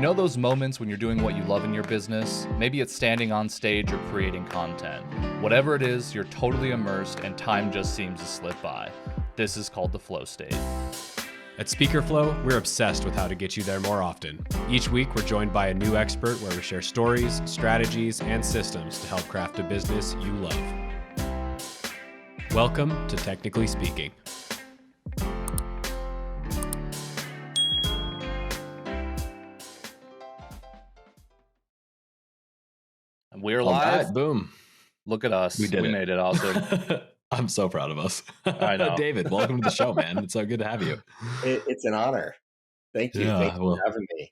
You know those moments when you're doing what you love in your business? Maybe it's standing on stage or creating content. Whatever it is, you're totally immersed and time just seems to slip by. This is called the flow state. At Speaker Flow, we're obsessed with how to get you there more often. Each week, we're joined by a new expert where we share stories, strategies, and systems to help craft a business you love. Welcome to Technically Speaking. We're live. Right, boom. Look at us. We did it. Made it. Awesome. I'm so proud of us. I know. David, welcome to the show, man. It's so good to have you. It's an honor. Thank you. Thank you for having me.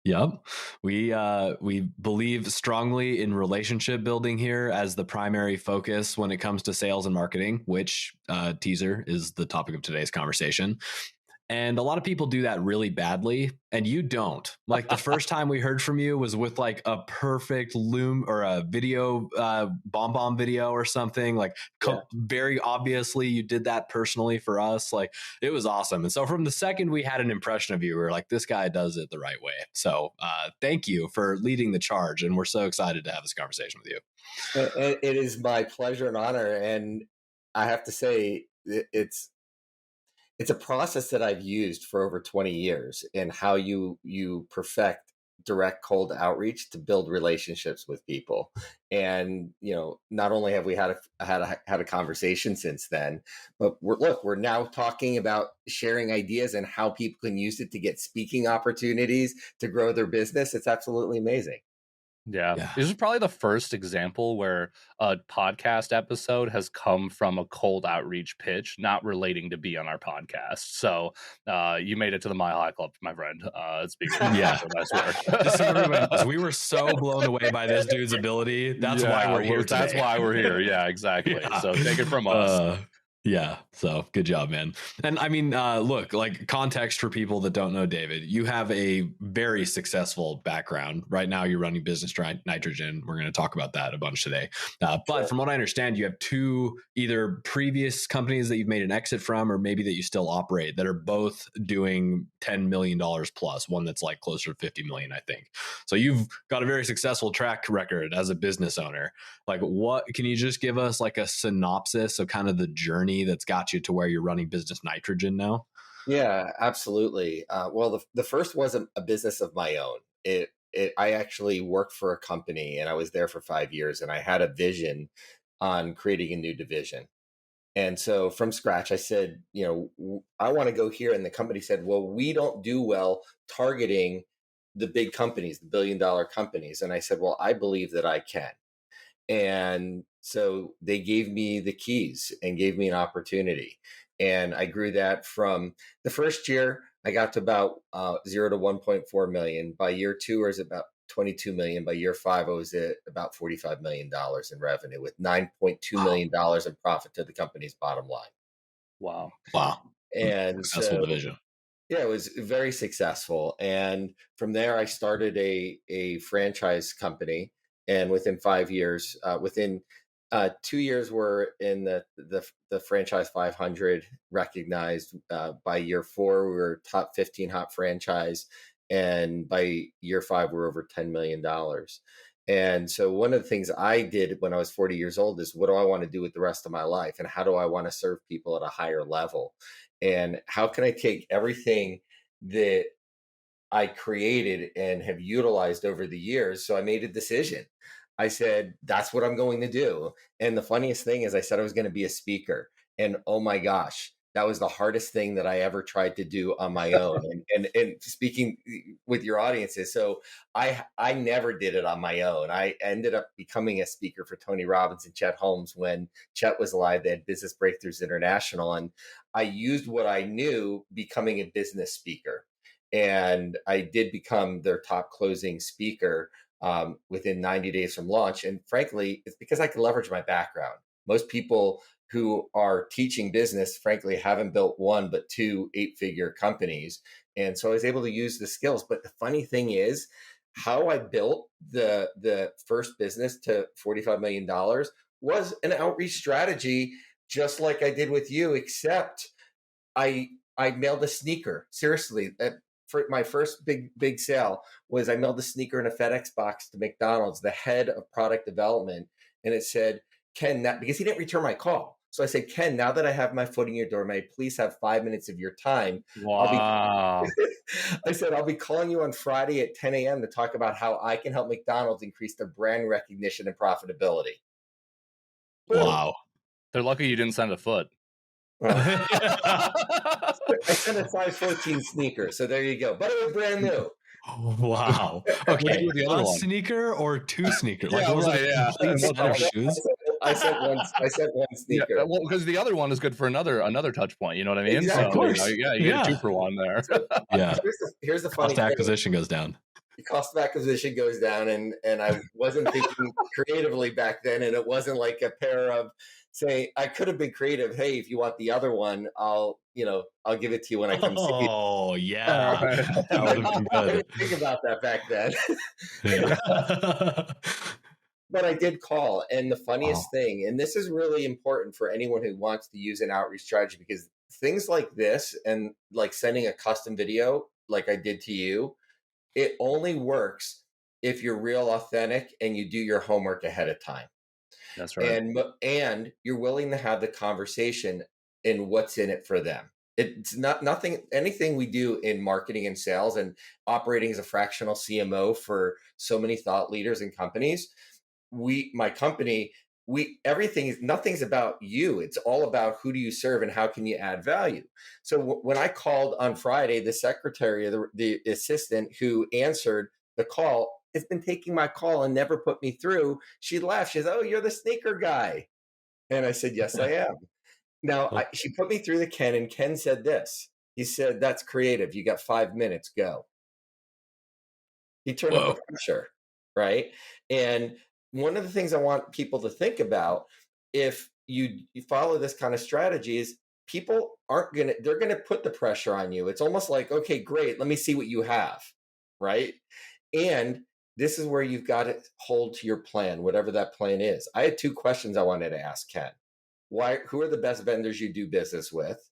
Yep. We believe strongly in relationship building here as the primary focus when it comes to sales and marketing, which teaser is the topic of today's conversation. And a lot of people do that really badly, and you don't. Like the first time we heard from you was with like a perfect Loom or a video, bomb video or something. Like very obviously you did that personally for us. Like it was awesome. And so from the second we had an impression of you, we were like, this guy does it the right way. So thank you for leading the charge, and we're so excited to have this conversation with you. It is my pleasure and honor, and I have to say it's a process that I've used for over 20 years in how you perfect direct cold outreach to build relationships with people. And, not only have we had a conversation since then, but we're now talking about sharing ideas and how people can use it to get speaking opportunities to grow their business. It's absolutely amazing. Yeah. This is probably the first example where a podcast episode has come from a cold outreach pitch, not relating to be on our podcast. So you made it to the Mile High Club, my friend. Speaking of nice work. Just so everyone knows, we were so blown away by this dude's ability. That's why we're here today. That's why we're here. Yeah, exactly. So take it from us. Yeah. So good job, man. And I mean, look, like context for people that don't know David, you have a very successful background. Right now you're running Business Nitrogen. We're going to talk about that a bunch today. But from what I understand, you have two either previous companies that you've made an exit from, or maybe that you still operate that are both doing $10 million plus, one that's like closer to 50 million, I think. So you've got a very successful track record as a business owner. Like what, can you just give us like a synopsis of kind of the journey that's got you to where you're running Business Nitrogen now? Yeah, absolutely. Well, the first was a business of my own. I actually worked for a company, and I was there for 5 years, and I had a vision on creating a new division. And so from scratch, I said, I want to go here. And the company said, well, we don't do well targeting the big companies, the billion-dollar companies. And I said, well, I believe that I can. And so they gave me the keys and gave me an opportunity. And I grew that from the first year, I got to about 0 to 1.4 million. By year 2, I was about 22 million. By year 5, I was at about $45 million in revenue with $9.2 million in profit to the company's bottom line. Wow. And successful division. Yeah, it was very successful. And from there, I started a franchise company. And within 5 years, within 2 years, we're in the franchise 500 recognized. By year 4, we were top 15 hot franchise. And by year 5, we're over $10 million. And so one of the things I did when I was 40 years old is, what do I want to do with the rest of my life? And how do I want to serve people at a higher level? And how can I take everything that I created and have utilized over the years? So I made a decision. I said, that's what I'm going to do. And the funniest thing is I said I was going to be a speaker. And oh my gosh, that was the hardest thing that I ever tried to do on my own. and speaking with your audiences. So I never did it on my own. I ended up becoming a speaker for Tony Robbins and Chet Holmes when Chet was alive. They had Business Breakthroughs International. And I used what I knew becoming a business speaker. And I did become their top closing speaker within 90 days from launch. And frankly, it's because I could leverage my background. Most people who are teaching business, frankly, haven't built 1 but 2 8-figure companies. And so I was able to use the skills. But the funny thing is, how I built the first business to $45 million was an outreach strategy, just like I did with you, except I mailed a sneaker. Seriously, for my first big sale was I mailed a sneaker in a FedEx box to McDonald's, the head of product development, and it said, Ken, that because he didn't return my call. So I said, Ken, now that I have my foot in your door, may I please have 5 minutes of your time? Wow. I said, I'll be calling you on Friday at 10 a.m. to talk about how I can help McDonald's increase their brand recognition and profitability. Wow. They're lucky you didn't send a foot. Well, I sent a size 14 sneaker, so there you go. But it was brand new. Wow. Okay. The other A one? sneaker or two sneakers? Yeah, Like, was right, it a yeah. complete set of shoes? I sent one sneaker. Yeah, well, because the other one is good for another touch point. You know what I mean? Exactly. So, Of course. you get a 2-for-1 there. So, Yeah. Here's the funny Cost of acquisition goes down. The cost of acquisition goes down, and I wasn't thinking creatively back then, and it wasn't like a pair of say I could have been creative. Hey, if you want the other one, I'll give it to you when I come see you. Oh yeah, that would have been I good. didn't think about that back then. Yeah. But I did call, and the funniest thing, and this is really important for anyone who wants to use an outreach strategy, because things like this and like sending a custom video like I did to you, it only works if you're real authentic and you do your homework ahead of time. That's right. And you're willing to have the conversation in what's in it for them. It's anything we do in marketing and sales and operating as a fractional CMO for so many thought leaders and companies. Nothing's about you. It's all about who do you serve and how can you add value. So when I called on Friday, the secretary, the assistant who answered the call, has been taking my call and never put me through. She laughed. She said, "Oh, you're the sneaker guy." And I said, "Yes, I am." Now, she put me through to Ken, and Ken said this. He said, "That's creative. You got 5 minutes. Go." He turned up the pressure, right? And one of the things I want people to think about, if you follow this kind of strategy, is people they're going to put the pressure on you. It's almost like, okay, great, let me see what you have, right? And this is where you've got to hold to your plan, whatever that plan is. I had 2 questions I wanted to ask Ken. Who are the best vendors you do business with?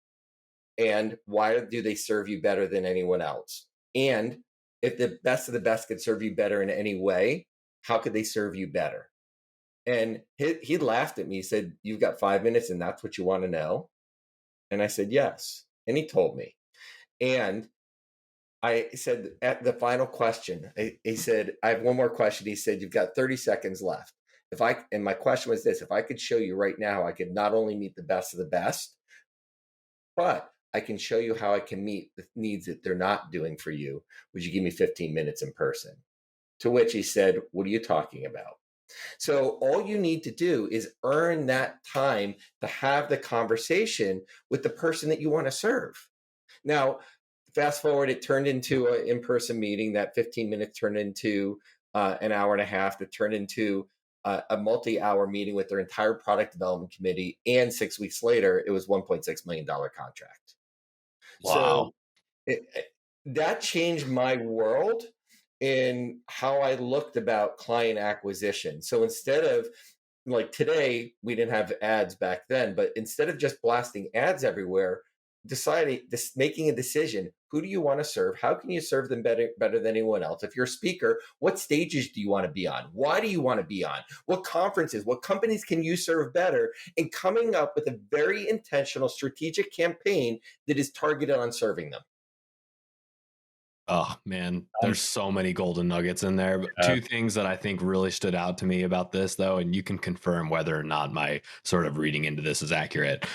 And why do they serve you better than anyone else? And if the best of the best could serve you better in any way, how could they serve you better? And he laughed at me. He said, "You've got 5 minutes and that's what you want to know?" And I said, "Yes." And he told me. And I said, at the final question, he said, "I have one more question." He said, "You've got 30 seconds left. And my question was this: if I could show you right now, I could not only meet the best of the best, but I can show you how I can meet the needs that they're not doing for you. Would you give me 15 minutes in person?" To which he said, "What are you talking about?" So all you need to do is earn that time to have the conversation with the person that you want to serve. Now, fast forward, it turned into an in-person meeting. That 15 minutes turned into an hour and a half, that turned into a multi-hour meeting with their entire product development committee. And 6 weeks later, it was $1.6 million contract. Wow. So that changed my world in how I looked about client acquisition. So instead of, like, today, we didn't have ads back then, but instead of just blasting ads everywhere, making a decision: who do you want to serve? How can you serve them better than anyone else? If you're a speaker, what stages do you want to be on? Why do you want to be on? What conferences, what companies can you serve better? And coming up with a very intentional strategic campaign that is targeted on serving them. Oh man, there's so many golden nuggets in there. But 2 things that I think really stood out to me about this, though, and you can confirm whether or not my sort of reading into this is accurate.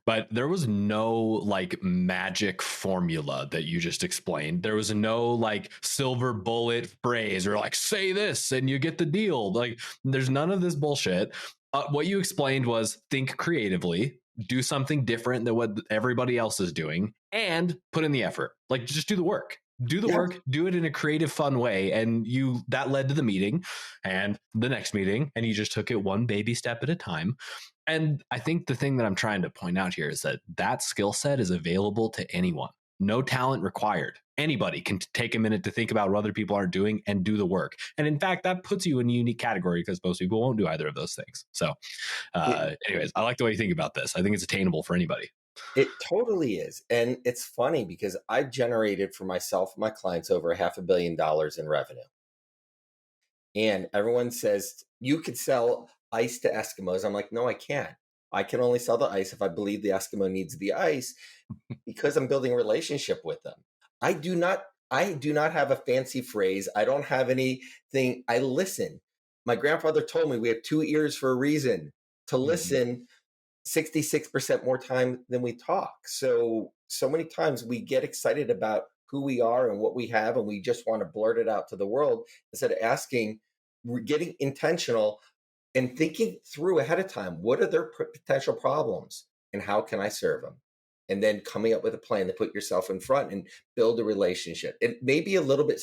But there was no like magic formula that you just explained. There was no like silver bullet phrase or like say this and you get the deal. Like there's none of this bullshit. What you explained was think creatively, do something different than what everybody else is doing, and put in the effort. Like just do the work. Do the work, do it in a creative, fun way. And that led to the meeting and the next meeting. And you just took it one baby step at a time. And I think the thing that I'm trying to point out here is that skill set is available to anyone. No talent required. Anybody can take a minute to think about what other people aren't doing and do the work. And in fact, that puts you in a unique category because most people won't do either of those things. So anyways, I like the way you think about this. I think it's attainable for anybody. It totally is. And it's funny because I've generated for myself and my clients over $500 million in revenue. And everyone says, you could sell ice to Eskimos. I'm like, no, I can't. I can only sell the ice if I believe the Eskimo needs the ice because I'm building a relationship with them. I do not have a fancy phrase. I don't have anything. I listen. My grandfather told me we have two ears for a reason, to listen 66% more time than we talk. So many times we get excited about who we are and what we have, and we just want to blurt it out to the world instead of asking, we're getting intentional and thinking through ahead of time, what are their potential problems and how can I serve them? And then coming up with a plan to put yourself in front and build a relationship. It may be a little bit,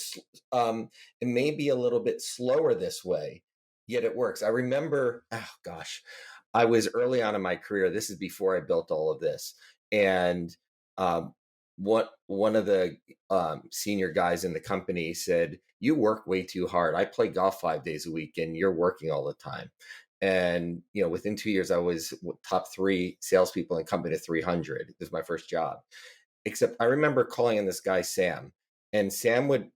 slower this way, yet it works. I remember, oh gosh, I was early on in my career. This is before I built all of this, and one of the senior guys in the company said, "You work way too hard. I play golf 5 days a week, and you're working all the time." And within 2 years, I was top three salespeople in company to 300. It was my first job. Except I remember calling in this guy Sam, and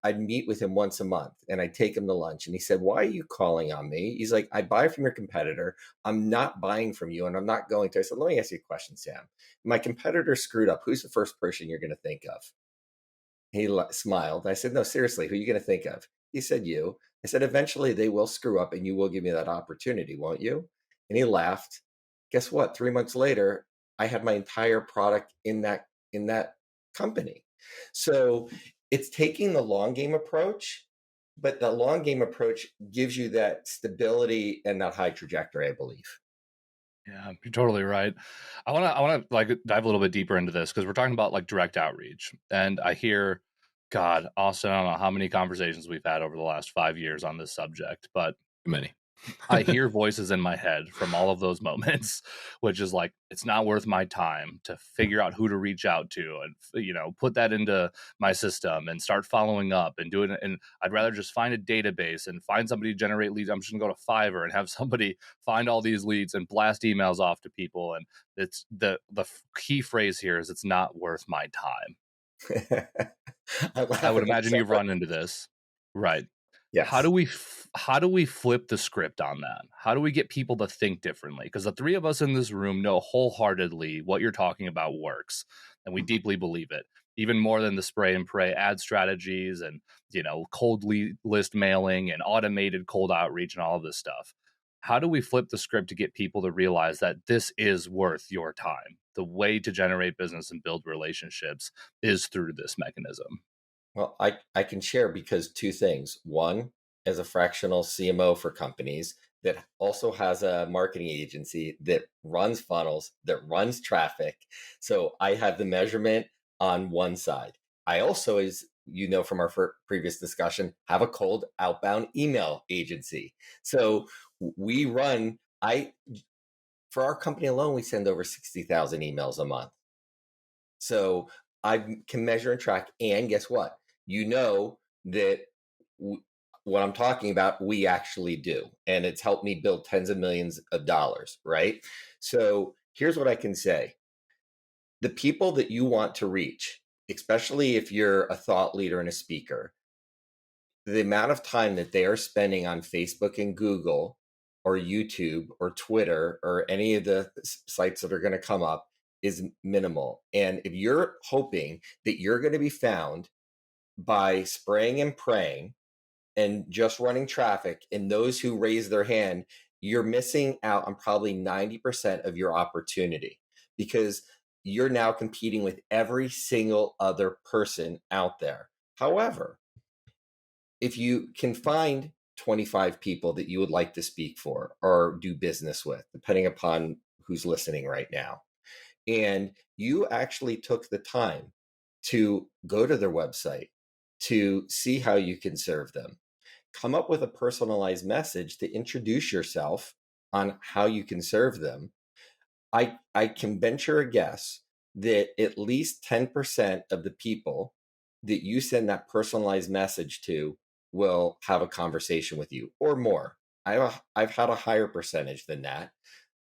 I'd meet with him once a month, and I'd take him to lunch, and he said, "Why are you calling on me?" He's like, "I buy from your competitor. I'm not buying from you, and I'm not going to." I said, "Let me ask you a question, Sam. My competitor screwed up. Who's the first person you're going to think of?" He smiled. I said, "No, seriously, who are you going to think of?" He said, "You." I said, "Eventually they will screw up and you will give me that opportunity, won't you?" And he laughed. Guess what? 3 months later, I had my entire product in that company. So it's taking the long game approach, but the long game approach gives you that stability and that high trajectory, I believe. Yeah, you're totally right. I want to like dive a little bit deeper into this because we're talking about like direct outreach, and I hear, God, Austin, I don't know how many conversations we've had over the last 5 years on this subject, but Many. I hear voices in my head from all of those moments, which is like, it's not worth my time to figure out who to reach out to and, put that into my system and start following up and doing it. And I'd rather just find a database and find somebody to generate leads. I'm just gonna go to Fiverr and have somebody find all these leads and blast emails off to people. And it's the key phrase here is it's not worth my time. I laugh I would at it imagine so you've much. run into this. Right. How do Yes. we how do we flip the script on that? How do we get people to think differently? Because the three of us in this room know wholeheartedly what you're talking about works, and we deeply believe it. Even more than the spray and pray ad strategies and cold list mailing and automated cold outreach and all of this stuff. How do we flip the script to get people to realize that this is worth your time? The way to generate business and build relationships is through this mechanism. Well, I can share because two things. One, as a fractional CMO for companies that also has a marketing agency that runs funnels, that runs traffic. So I have the measurement on one side. I also, as you know from our previous discussion, have a cold outbound email agency. So we run, for our company alone, we send over 60,000 emails a month. So I can measure and track. And guess what? You know that what I'm talking about, we actually do. And it's helped me build tens of millions of dollars, right? So here's what I can say: the people that you want to reach, especially if you're a thought leader and a speaker, the amount of time that they are spending on Facebook and Google or YouTube or Twitter or any of the sites that are going to come up is minimal. And if you're hoping that you're going to be found by spraying and praying and just running traffic and those who raise their hand, you're missing out on probably 90% of your opportunity because you're now competing with every single other person out there. However, if you can find 25 people that you would like to speak for or do business with, depending upon who's listening right now, and you actually took the time to go to their website to see how you can serve them, come up with a personalized message to introduce yourself on how you can serve them, I can venture a guess that at least 10% of the people that you send that personalized message to will have a conversation with you or more. I've had a higher percentage than that.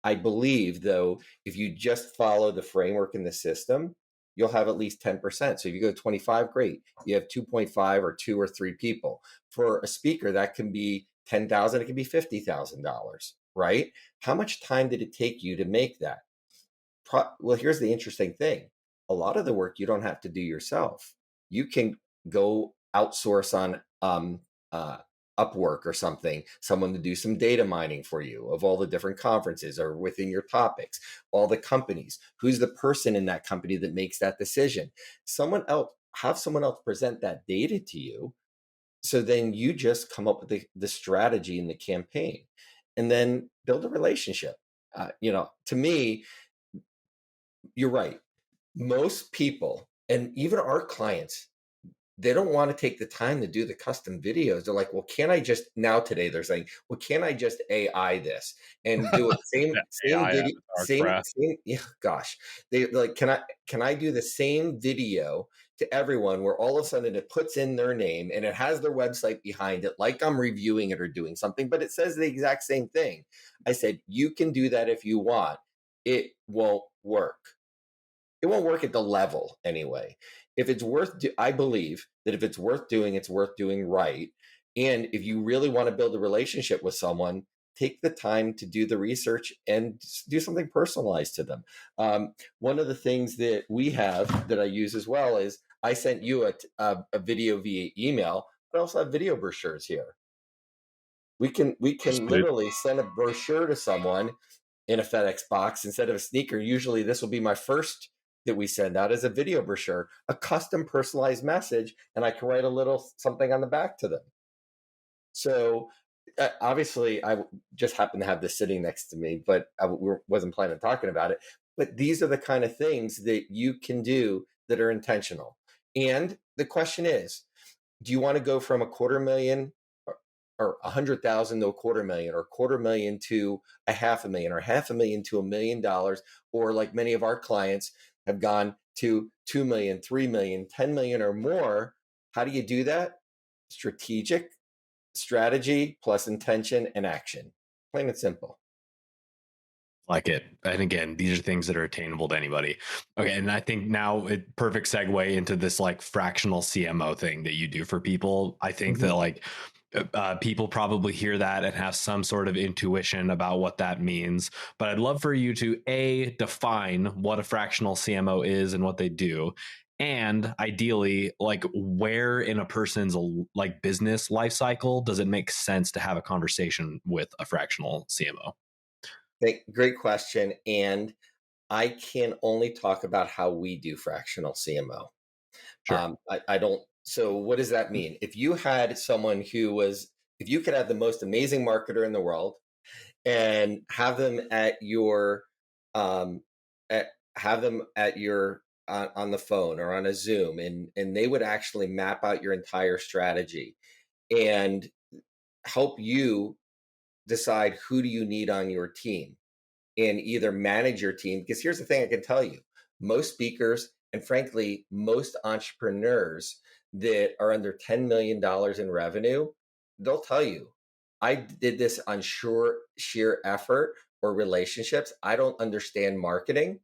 I believe, though, if you just follow the framework in the system, you'll have at least 10%. So if you go 25, great. You have 2.5 or 2 or 3 people. For a speaker, that can be 10,000, it can be $50,000, right? How much time did it take you to make that? Well, here's the interesting thing. A lot of the work you don't have to do yourself. You can go outsource on Upwork or something, someone to do some data mining for you of all the different conferences or within your topics, all the companies. Who's the person in that company that makes that decision? Have someone else present that data to you. So then you just come up with the strategy and the campaign and then build a relationship. To me, you're right. Most people, and even our clients, they don't want to take the time to do the custom videos. They're like, well, can't I just now today they're saying, well, can't I just AI this and do it same AI video, avatar craft. yeah, gosh. They're like, can I do the same video to everyone where all of a sudden it puts in their name and it has their website behind it, like I'm reviewing it or doing something, but it says the exact same thing. I said, you can do that if you want. It won't work. It won't work at the level anyway. If it's I believe that if it's worth doing, it's worth doing right. And if you really want to build a relationship with someone, take the time to do the research and do something personalized to them. One of the things that we have that I use as well is I sent you a video via email, but I also have video brochures here. We can literally send a brochure to someone in a FedEx box instead of a sneaker. Usually this will be my first that we send out as a video brochure, a custom personalized message, and I can write a little something on the back to them. So obviously I just happen to have this sitting next to me, but I wasn't planning on talking about it. But these are the kind of things that you can do that are intentional. And the question is, do you want to go from $250,000 or 100,000 to $250,000 or $250,000 to $500,000 or $500,000 to $1 million, or like many of our clients have gone to 2 million, 3 million, 10 million or more? How do you do that? Strategy plus intention and action. Plain and simple. Like it. And again, these are things that are attainable to anybody. Okay. And I think now perfect segue into this like fractional CMO thing that you do for people. I think that like people probably hear that and have some sort of intuition about what that means. But I'd love for you to define what a fractional CMO is and what they do. And ideally, like where in a person's like business life cycle does it make sense to have a conversation with a fractional CMO? Great question. And I can only talk about how we do fractional CMO. Sure. I don't. So what does that mean? If you had someone if you could have the most amazing marketer in the world and have them at your, on the phone or on a Zoom, and they would actually map out your entire strategy and help you decide who do you need on your team and either manage your team. Because here's the thing I can tell you, most speakers and frankly, most entrepreneurs that are under $10 million in revenue, they'll tell you, I did this on sheer effort or relationships. I don't understand marketing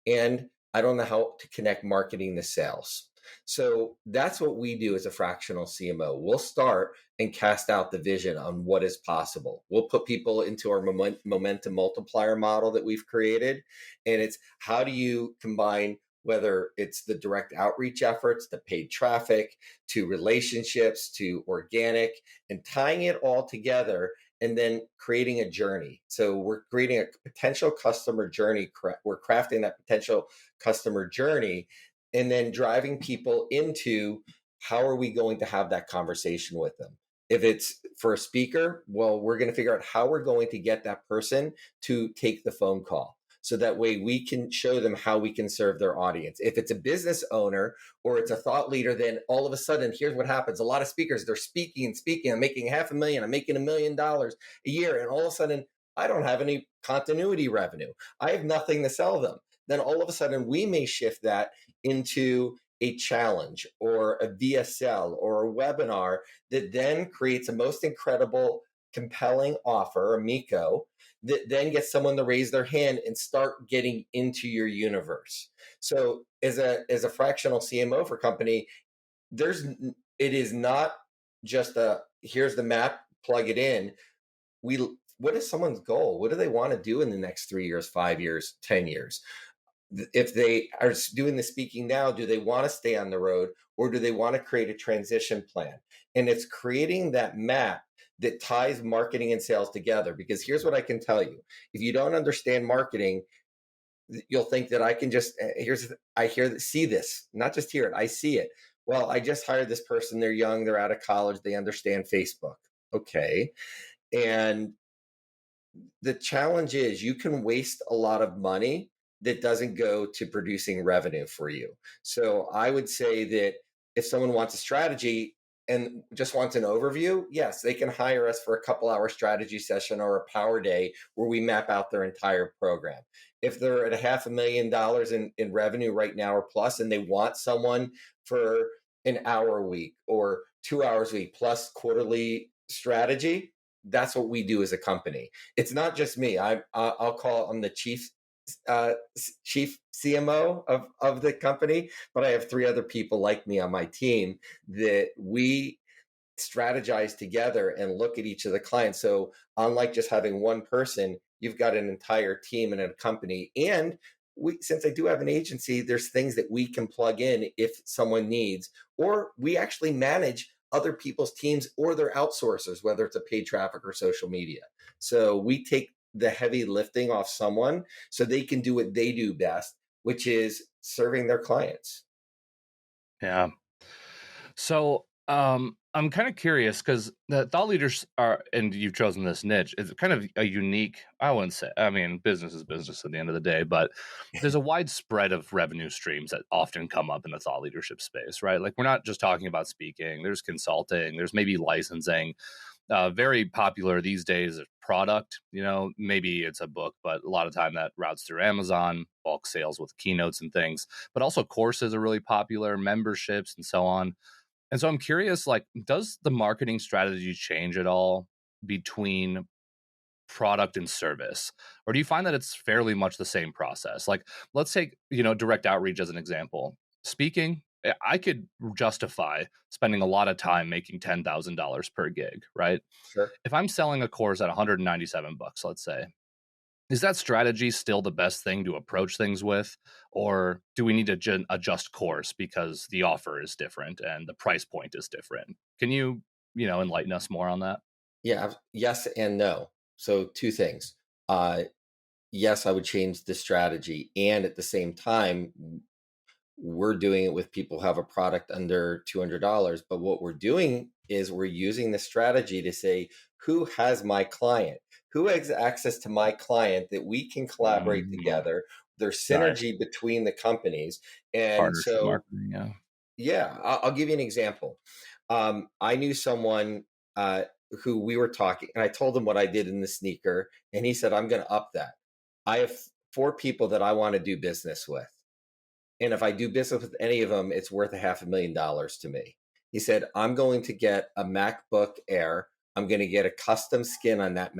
and I don't know how to connect marketing to sales. So that's what we do as a fractional CMO. We'll start and cast out the vision on what is possible. We'll put people into our momentum multiplier model that we've created. And it's how do you combine, whether it's the direct outreach efforts, the paid traffic, to relationships, to organic, and tying it all together and then creating a journey. So we're creating a potential customer journey. We're crafting that potential customer journey and then driving people into how are we going to have that conversation with them. If it's for a speaker, well, we're going to figure out how we're going to get that person to take the phone call. So that way we can show them how we can serve their audience. If it's a business owner or it's a thought leader, then all of a sudden, here's what happens. A lot of speakers, they're speaking and speaking. I'm making $500,000. I'm making $1 million a year. And all of a sudden, I don't have any continuity revenue. I have nothing to sell them. Then all of a sudden, we may shift that into a challenge or a VSL or a webinar that then creates a most incredible, compelling offer, a Miko, that then get someone to raise their hand and start getting into your universe. So as a fractional CMO for company, it is not just a here's the map, plug it in. What is someone's goal? What do they want to do in the next 3 years, 5 years, 10 years? If they are doing the speaking now, do they want to stay on the road, or do they want to create a transition plan? And it's creating that map that ties marketing and sales together. Because here's what I can tell you: if you don't understand marketing, you'll think that I can just see this, not just hear it, I see it. Well, I just hired this person, they're young, they're out of college, they understand Facebook. Okay. And the challenge is you can waste a lot of money that doesn't go to producing revenue for you. So I would say that if someone wants a strategy and just wants an overview, yes, they can hire us for a couple hour strategy session or a power day where we map out their entire program. If they're at $500,000 in revenue right now or plus, and they want someone for an hour a week or 2 hours a week plus quarterly strategy, that's what we do as a company. It's not just me. I'm the chief CMO of the company, but I have 3 other people like me on my team that we strategize together and look at each of the clients. So unlike just having one person, you've got an entire team and a company. And since I do have an agency, there's things that we can plug in if someone needs, or we actually manage other people's teams or their outsourcers, whether it's a paid traffic or social media. So we take the heavy lifting off someone so they can do what they do best, which is serving their clients. Yeah. So I'm kind of curious because the thought leaders are, and you've chosen this niche, is kind of a unique, I wouldn't say, I mean, business is business at the end of the day, but there's a wide spread of revenue streams that often come up in the thought leadership space, right? Like we're not just talking about speaking, there's consulting, there's maybe licensing. Very popular these days product, maybe it's a book, but a lot of time that routes through Amazon, bulk sales with keynotes and things, but also courses are really popular, memberships and so on. And so I'm curious, like, does the marketing strategy change at all between product and service? Or do you find that it's fairly much the same process? Like, let's take, direct outreach as an example. Speaking, I could justify spending a lot of time making $10,000 per gig, right? Sure. If I'm selling a course at $197, let's say, is that strategy still the best thing to approach things with? Or do we need to adjust course because the offer is different and the price point is different? Can you, enlighten us more on that? Yeah. Yes and no. So 2 things. Yes, I would change the strategy. And at the same time, we're doing it with people who have a product under $200. But what we're doing is we're using the strategy to say, who has my client? Who has access to my client that we can collaborate together? There's synergy between the companies. And Partnership so, marketing, yeah, I'll give you an example. I knew someone who we were talking, and I told him what I did in the sneaker, and he said, I'm going to up that. I have 4 people that I want to do business with. And if I do business with any of them, it's worth $500,000 to me. He said, I'm going to get a MacBook Air. I'm going to get a custom skin on that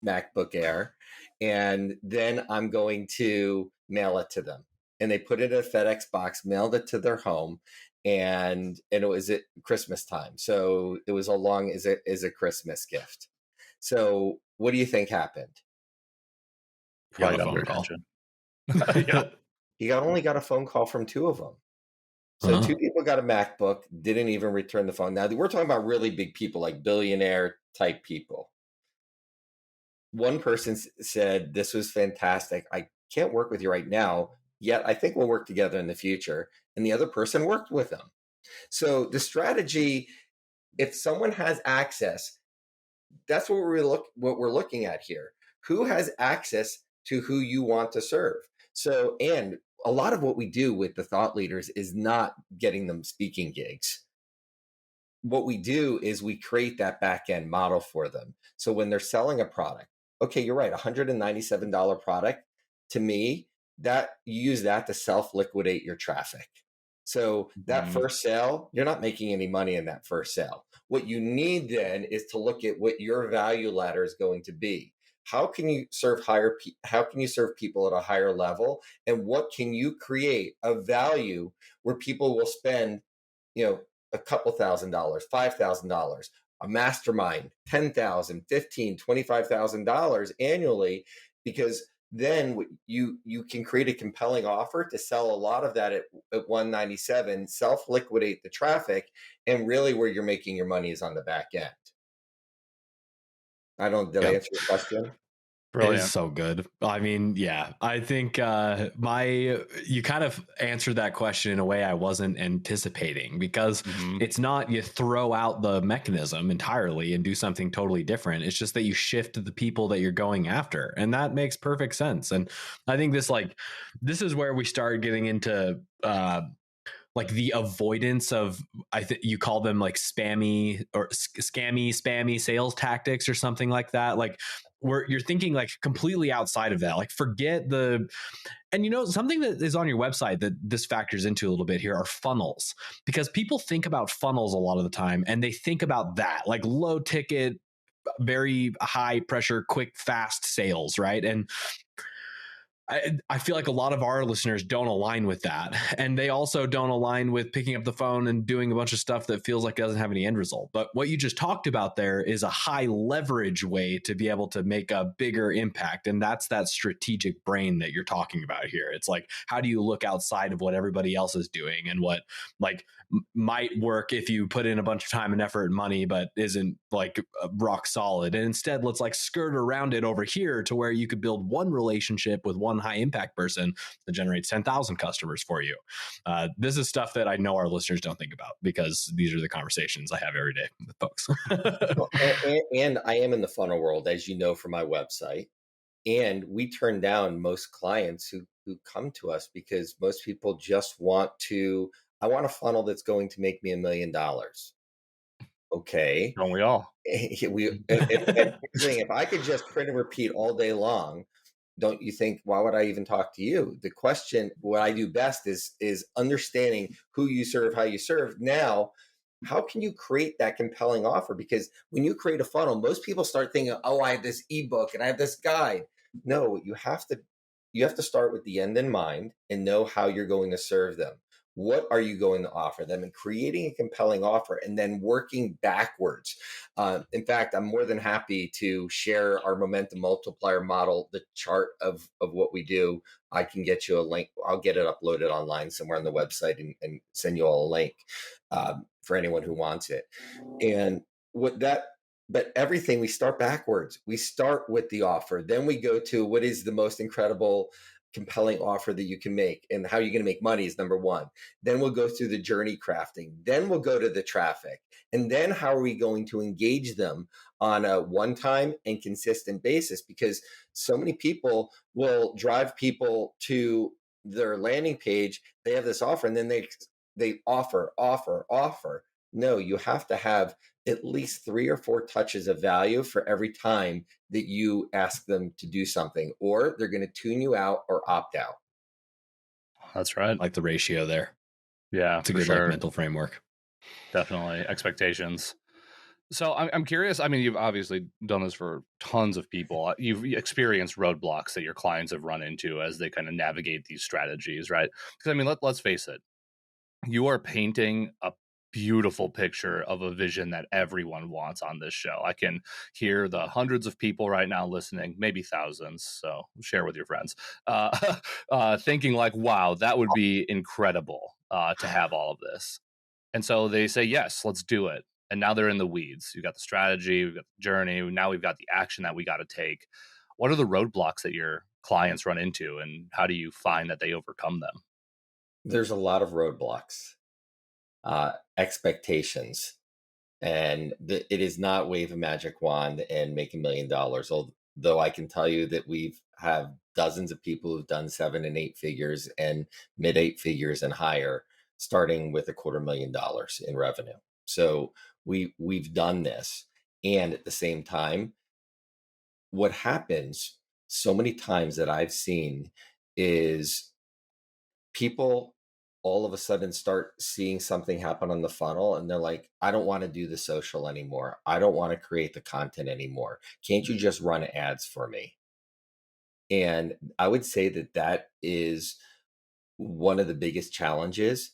MacBook Air. And then I'm going to mail it to them. And they put it in a FedEx box, mailed it to their home. And it was at Christmas time. So it was along as a Christmas gift. So what do you think happened? Probably Got a got their phone call. attention. Yeah. He only got a phone call from 2 of them. So 2 people got a MacBook, didn't even return the phone. Now we're talking about really big people, like billionaire type people. One person said, this was fantastic. I can't work with you right now, yet I think we'll work together in the future. And the other person worked with them. So the strategy, if someone has access, that's what we're looking at here. Who has access to who you want to serve? So, and a lot of what we do with the thought leaders is not getting them speaking gigs. What we do is we create that back end model for them. So when they're selling a product, okay, you're right, $197 product, to me, that you use that to self-liquidate your traffic. So that first sale, you're not making any money in that first sale. What you need then is to look at what your value ladder is going to be. how can you serve how can you serve people at a higher level, and what can you create of value where people will spend, a couple $1,000s, $5,000, a mastermind, 10,000, 15, $25,000 annually, because then you can create a compelling offer to sell a lot of that at 197, self liquidate the traffic, and really where you're making your money is on the back end. I don't Did I Yep. answer your question? Is Brilliant. so good. I mean, yeah, I think you kind of answered that question in a way I wasn't anticipating, because it's not you throw out the mechanism entirely and do something totally different. It's just that you shift the people that you're going after, and that makes perfect sense. And I think this is where we start getting into like the avoidance of, I think you call them like spammy or spammy sales tactics or something like that. Like where you're thinking like completely outside of that, like forget and something that is on your website that this factors into a little bit here are funnels, because people think about funnels a lot of the time and they think about that like low ticket, very high pressure, quick, fast sales, right? And I feel like a lot of our listeners don't align with that. And they also don't align with picking up the phone and doing a bunch of stuff that feels like it doesn't have any end result. But what you just talked about there is a high leverage way to be able to make a bigger impact. And that's that strategic brain that you're talking about here. It's like, how do you look outside of what everybody else is doing and what like might work if you put in a bunch of time and effort and money, but isn't like rock solid. And instead, let's like skirt around it over here to where you could build one relationship with one high impact person that generates 10,000 customers for you. This is stuff that I know our listeners don't think about, because these are the conversations I have every day with folks. Well, and I am in the funnel world, as you know, from my website. And we turn down most clients who come to us because most people just I want a funnel that's going to make me $1 million. Okay. Don't we all? And here's the thing, if I could just print and repeat all day long, don't you think, why would I even talk to you? The question, what I do best is understanding who you serve, how you serve. Now, how can you create that compelling offer? Because when you create a funnel, most people start thinking, oh, I have this ebook and I have this guide. No, you have to start with the end in mind and know how you're going to serve them. What are you going to offer them, and creating a compelling offer and then working backwards. In fact, I'm more than happy to share our momentum multiplier model, the chart of what we do. I can get you a link. I'll get it uploaded online somewhere on the website and send you all a link for anyone who wants it. And what that but everything, we start backwards. We start with the offer, then we go to what is the most incredible compelling offer that you can make, and how you're going to make money is number one. Then we'll go through the journey crafting, then we'll go to the traffic, and then how are we going to engage them on a one-time and consistent basis, because so many people will drive people to their landing page, they have this offer, and then they offer. No, you have to have at least 3 or 4 touches of value for every time that you ask them to do something, or they're going to tune you out or opt out. That's right. Like the ratio there. Yeah, It's a for good sure. like mental framework. Definitely. Expectations. So I'm curious. I mean, you've obviously done this for tons of people. You've experienced roadblocks that your clients have run into as they kind of navigate these strategies, right? Because I mean, let's face it. You are painting a beautiful picture of a vision that everyone wants on this show. I can hear the hundreds of people right now listening, maybe thousands. So share with your friends, thinking like, wow, that would be incredible to have all of this. And so they say, yes, let's do it. And now they're in the weeds. You've got the strategy, we've got the journey. Now we've got the action that we got to take. What are the roadblocks that your clients run into, and how do you find that they overcome them? There's a lot of roadblocks, expectations, and it is not wave a magic wand and make $1 million. Although I can tell you that we've have dozens of people who've done 7 and 8 figures and mid 8 figures and higher, starting with $250,000 in revenue. So we've done this, and at the same time, what happens so many times that I've seen is people all of a sudden start seeing something happen on the funnel and they're like, I don't want to do the social anymore. I don't want to create the content anymore. Can't you just run ads for me? And I would say that that is one of the biggest challenges,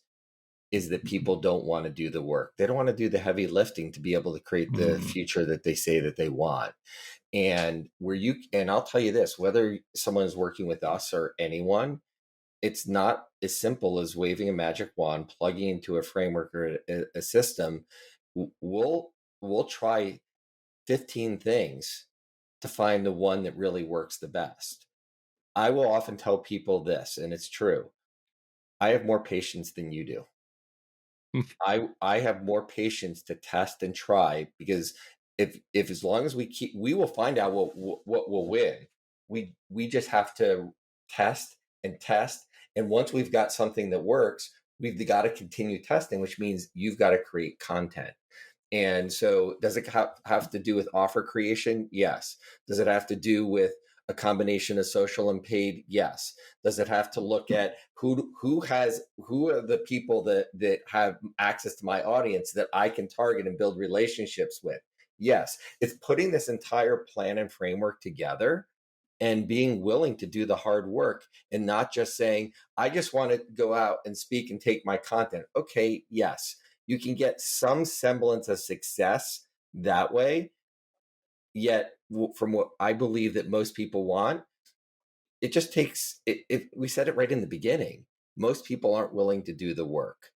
is that people don't want to do the work. They don't want to do the heavy lifting to be able to create the Mm. future that they say that they want. And I'll tell you this, whether someone is working with us or anyone, it's not as simple as waving a magic wand, plugging into a framework or a system. We'll try 15 things to find the one that really works the best. I will often tell people this, and it's true. I have more patience than you do. I have more patience to test and try, because if as long as we will find out what will win. We just have to test and test, and once we've got something that works, we've got to continue testing, which means you've got to create content. And so, does it have to do with offer creation? Yes. Does it have to do with a combination of social and paid? Yes. Does it have to look at who are the people that have access to my audience that I can target and build relationships with? Yes. It's putting this entire plan and framework together and being willing to do the hard work, and not just saying, I just want to go out and speak and take my content. Okay, yes, you can get some semblance of success that way. Yet, from what I believe that most people want, it just takes it. We said it right in the beginning. Most people aren't willing to do the work.